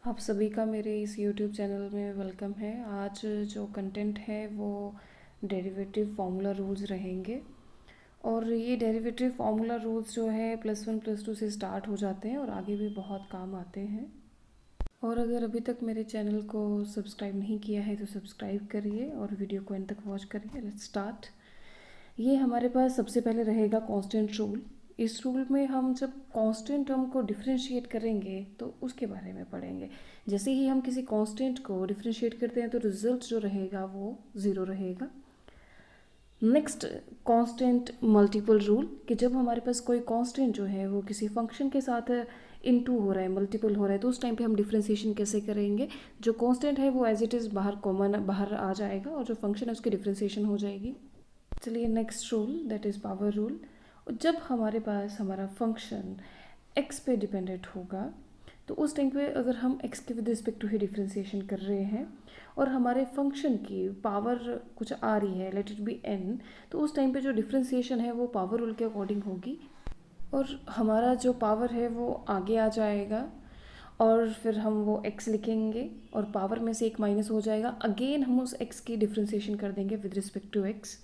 आप सभी का मेरे इस YouTube चैनल में वेलकम है। आज जो कंटेंट है वो डेरिवेटिव फार्मूला रूल्स रहेंगे और ये डेरिवेटिव फार्मूला रूल्स जो है +1 +2 से स्टार्ट हो जाते हैं और आगे भी बहुत काम आते हैं। और अगर अभी तक मेरे चैनल को सब्सक्राइब नहीं किया है तो सब्सक्राइब करिए और वीडियो को एंड तक वॉच करिए। Let's start. ये हमारे पास सबसे पहले रहेगा कांस्टेंट रूल। इस रूल में हम जब कांस्टेंट टर्म को डिफरेंशिएट करेंगे तो उसके बारे में पढ़ेंगे। जैसे ही हम किसी कांस्टेंट को डिफरेंशिएट करते हैं तो रिजल्ट जो रहेगा वो 0 रहेगा। नेक्स्ट कांस्टेंट मल्टीपल रूल कि जब हमारे पास कोई कांस्टेंट जो है वो किसी फंक्शन के साथ इनटू हो रहा है, मल्टीपल हो रहा है, तो उस टाइम पे हम डिफरेंशिएशन कैसे करेंगे। जो कांस्टेंट है वो एज इट इज़ बाहर कॉमन बाहर आ जाएगा और जो फंक्शन है उसकी डिफरेंशिएशन हो जाएगी। चलिए next rule that is power rule. जब हमारे पास हमारा फंक्शन x पे डिपेंडेंट होगा तो उस टाइम पे अगर हम x के विद रिस्पेक्ट टू ही डिफरेंशिएशन कर रहे हैं और हमारे फंक्शन की पावर कुछ आ रही है, लेट इट बी n, तो उस टाइम पे जो डिफरेंशिएशन है वो पावर रूल के अकॉर्डिंग होगी और हमारा जो पावर है वो आगे आ जाएगा और फिर हम वो x लिखेंगे और पावर में से एक माइनस हो जाएगा। अगेन हम उस x की डिफरेंशिएशन कर देंगे with respect to x।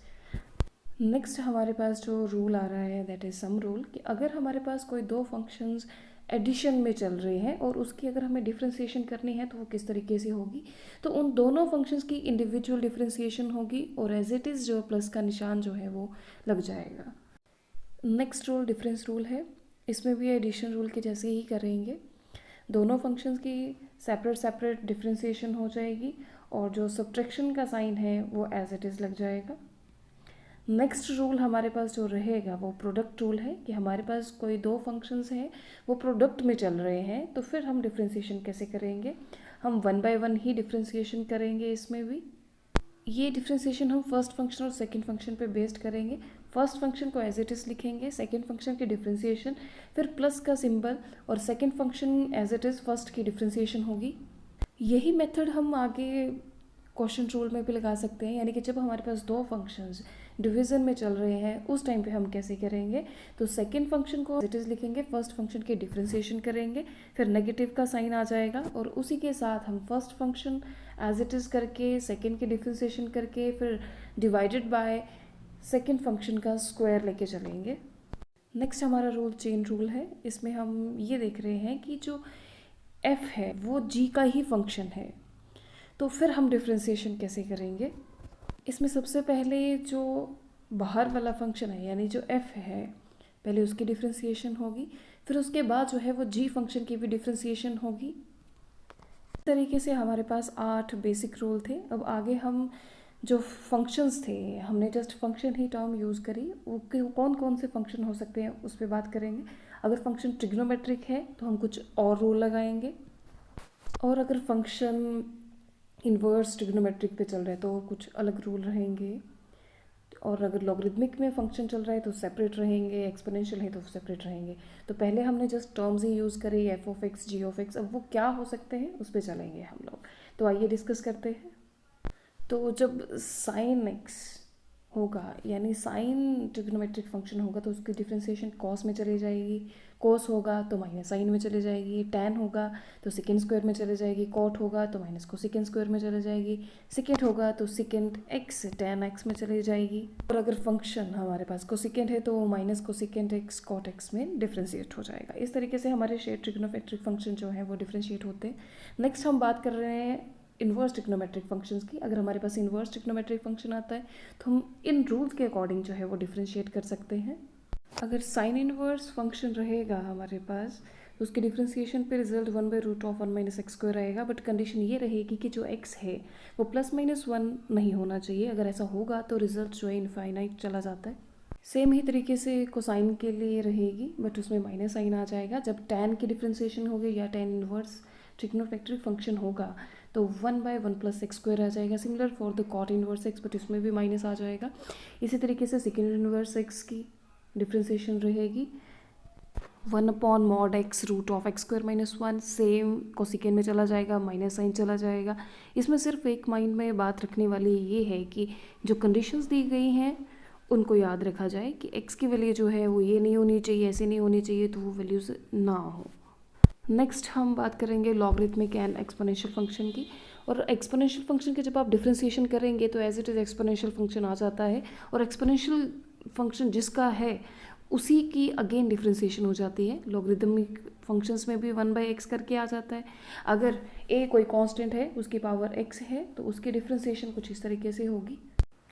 Next हमारे पास जो रूल आ रहा है दैट इज़ सम रूल कि अगर हमारे पास कोई दो फंक्शंस एडिशन में चल रहे हैं और उसकी अगर हमें डिफरेंशिएशन करनी है तो वो किस तरीके से होगी। तो उन दोनों फंक्शंस की इंडिविजुअल डिफरेंशिएशन होगी और एज इट इज़ जो प्लस का निशान जो है वो लग जाएगा। नेक्स्ट रूल डिफरेंस रूल है। इसमें भी एडिशन रूल के जैसे ही करेंगे। दोनों फंक्शंस की सेपरेट सेपरेट डिफरेंशिएशन हो जाएगी और जो सब्ट्रैक्शन का साइन है वो एज इट इज़ लग जाएगा। नेक्स्ट रूल हमारे पास जो रहेगा वो प्रोडक्ट रूल है कि हमारे पास कोई दो फंक्शंस हैं वो प्रोडक्ट में चल रहे हैं तो फिर हम डिफरेंशिएशन कैसे करेंगे। हम 1 बाय 1 ही डिफरेंशिएशन करेंगे। इसमें भी ये डिफरेंशिएशन हम फर्स्ट फंक्शन और सेकंड फंक्शन पे बेस्ड करेंगे। फर्स्ट फंक्शन को एज इट इज़ लिखेंगे, सेकंड फंक्शन की डिफरेंशिएशन, फिर प्लस का सिंबल और second function as it is first की डिफरेंशिएशन होगी। यही मेथड हम आगे क्वेश्चन रूल में भी लगा सकते हैं, यानी कि जब हमारे पास दो फंक्शंस डिवीज़न में चल रहे हैं उस टाइम पे हम कैसे करेंगे। तो सेकंड फंक्शन को एज इट इज़ लिखेंगे, फर्स्ट फंक्शन की डिफरेंशिएशन करेंगे, फिर नेगेटिव का साइन आ जाएगा और उसी के साथ हम first function as it is करके सेकंड की डिफरेंशिएशन करके फिर डिवाइडेड बाय सेकंड फंक्शन का स्क्वायर लेके चलेंगे। नेक्स्ट हमारा रूल चेन रूल है। इसमें हम ये देख रहे हैं कि जो f है वो g का ही फंक्शन है, तो फिर हम डिफरेंशिएशन कैसे करेंगे। इसमें सबसे पहले जो बाहर वाला फंक्शन है यानी जो f है पहले उसकी डिफरेंशिएशन होगी, फिर उसके बाद जो है वो g फंक्शन की भी डिफरेंशिएशन होगी। इस तरीके से हमारे पास 8 बेसिक रूल थे। अब आगे हम जो फंक्शंस थे हमने जस्ट फंक्शन ही टर्म यूज़ करी, वो कौन कौन से फंक्शन हो सकते हैं उस पर बात करेंगे। अगर फंक्शन ट्रिग्नोमेट्रिक है तो हम कुछ और रूल लगाएंगे और अगर फंक्शन इन्वर्स ट्रिग्नोमेट्रिक पे चल रहा है तो कुछ अलग रूल रहेंगे और अगर लॉगरिदमिक में फंक्शन चल रहा है तो सेपरेट रहेंगे, एक्सपोनेंशियल है तो सेपरेट रहेंगे। तो पहले हमने जस्ट टर्म्स ही यूज़ करे F of X, G of X, अब वो क्या हो सकते हैं उस पर चलेंगे हम लोग। तो आइए डिस्कस करते हैं। तो जब साइन एक्स होगा यानी साइन ट्रिग्नोमेट्रिक फंक्शन होगा तो उसकी डिफरेंशिएशन कॉस में चली जाएगी, कोस होगा तो माइनस साइन में चली जाएगी, टैन होगा तो सेकेंड स्क्वायर में चले जाएगी, कॉट होगा तो माइनस को सेकेंड स्क्वायर में चले जाएगी, सिकेंड होगा तो सेकेंड एक्स टैन एक्स में चली जाएगी और अगर फंक्शन हमारे पास को सेकेंड है तो माइनस को सेकेंड एक्स कॉट एक्स में डिफ्रेंशिएट हो जाएगा। इस तरीके से हमारे शेयर ट्रिग्नोमेट्रिक फंक्शन जो है वो डिफ्रेंशिएट होते हैं। नेक्स्ट हम बात कर रहे हैं इन्वर्स ट्रिग्नोमेट्रिक फंक्शंस की। अगर हमारे पास इन्वर्स ट्रिग्नोमेट्रिक फंक्शन आता है तो हम इन रूल्स के अकॉर्डिंग जो है वो डिफ्रेंशिएट कर सकते हैं। अगर साइन इन्वर्स फंक्शन रहेगा हमारे पास तो उसके डिफ्रेंशिएशन पे रिजल्ट 1/√(1 - x²) आएगा, बट कंडीशन ये रहेगी कि जो x है वो ±1 नहीं होना चाहिए। अगर ऐसा होगा तो रिजल्ट जो है इनफाइनाइट चला जाता है। सेम ही तरीके से कोसाइन के लिए रहेगी बट उसमें माइनस साइन आ जाएगा। जब टैन की डिफ्रेंशिएशन होगी या टैन इन्वर्स ट्रिग्नोमेट्रिक फंक्शन होगा तो 1/1 + x² आ जाएगा। Similar for the cot inverse x, but इसमें भी माइनस आ जाएगा। इसी तरीके से सेकेंड इन्वर्स x की डिफ्रेंशिएशन रहेगी 1/mod x (x² - 1), same cosecant में चला जाएगा, माइनस साइन चला जाएगा। इसमें सिर्फ एक माइंड में बात रखने वाली ये है कि जो कंडीशंस दी गई हैं उनको याद रखा जाए कि x की वैल्यू जो है वो ये नहीं होनी चाहिए, ऐसे नहीं होनी चाहिए, तो वो वैल्यूज़ ना हो। नेक्स्ट हम बात करेंगे लॉगरिथमिक एंड एक्सपोनेंशियल फंक्शन की। और एक्सपोनेंशियल फंक्शन के जब आप डिफरेंशिएशन करेंगे तो as it is exponential function आ जाता है, और एक्सपोनेंशियल फंक्शन जिसका है उसी की अगेन डिफरेंशिएशन हो जाती है। लॉगरिथमिक फंक्शंस में भी 1/x करके आ जाता है। अगर a कोई कांस्टेंट है, उसकी पावर x है, तो उसकी डिफरेंशिएशन कुछ इस तरीके से होगी।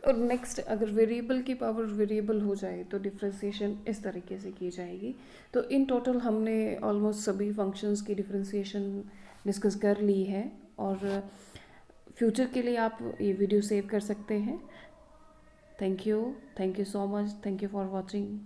और नेक्स्ट, अगर वेरिएबल की पावर वेरिएबल हो जाए तो डिफरेंशिएशन इस तरीके से की जाएगी। तो इन टोटल हमने ऑलमोस्ट सभी फंक्शंस की डिफरेंशिएशन डिस्कस कर ली है, और फ्यूचर के लिए आप ये वीडियो सेव कर सकते हैं। Thank you so much, thank you for watching.